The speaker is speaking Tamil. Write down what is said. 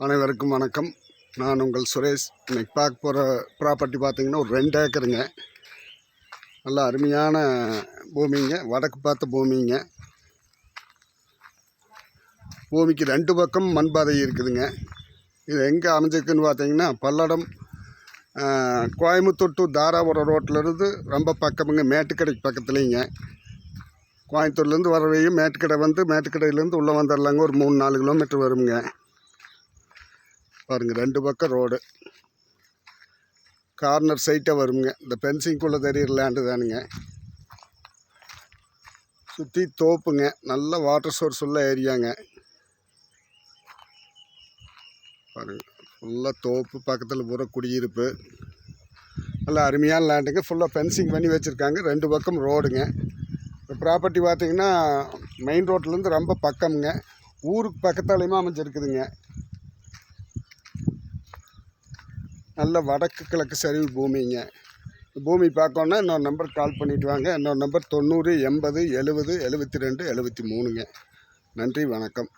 அனைவருக்கும் வணக்கம். நான் உங்கள் சுரேஷ். இன்னைக்கு பார்க்க போகிற ப்ராப்பர்ட்டி பார்த்திங்கன்னா ஒரு 2 ஏக்கருங்க. நல்லா அருமையான பூமிங்க, வடக்கு பார்த்த பூமிங்க. பூமிக்கு 2 பக்கம் மண்பாதை இருக்குதுங்க. இது எங்கே அமைஞ்சிருக்குன்னு பார்த்தீங்கன்னா பல்லடம் கோயம்புத்தூர் டு தாராபுரம் ரோட்டிலேருந்து ரொம்ப பக்கமுங்க. மேட்டுக்கடைக்கு பக்கத்துலேங்க. கோயம்புத்தூர்லேருந்து வர வழியும் மேட்டுக்கடை வந்து மேட்டுக்கடையிலேருந்து உள்ளே வந்துடலாங்க. ஒரு 3-4 கிலோமீட்டர் வருங்க. பாருங்கள், 2 பக்கம் ரோடு, கார்னர் சைட்டாக வருங்க. இந்த பென்சிங்குள்ளே தெரிகிற லேண்டு தானுங்க. சுற்றி தோப்புங்க, நல்ல வாட்டர் சோர்ஸ் உள்ள ஏரியாங்க. பாருங்கள், ஃபுல்லாக தோப்பு, பக்கத்தில் பூரா குடியிருப்பு. நல்லா அருமையான லேண்டுங்க. ஃபுல்லாக ஃபென்சிங் பண்ணி வச்சுருக்காங்க. 2 பக்கம் ரோடுங்க. இந்த ப்ராப்பர்ட்டி பார்த்திங்கன்னா மெயின் ரோட்லேருந்து ரொம்ப பக்கமுங்க. ஊருக்கு பக்கத்தாலையுமா அமைஞ்சிருக்குதுங்க. நல்ல வடக்கு கிழக்கு சரிவு பூமிங்க. பூமி பார்க்கணுன்னா இன்னொரு நம்பருக்கு கால் பண்ணிவிட்டு வாங்க. இன்னொரு நம்பர் 90 80 70 72 73ங்க. நன்றி, வணக்கம்.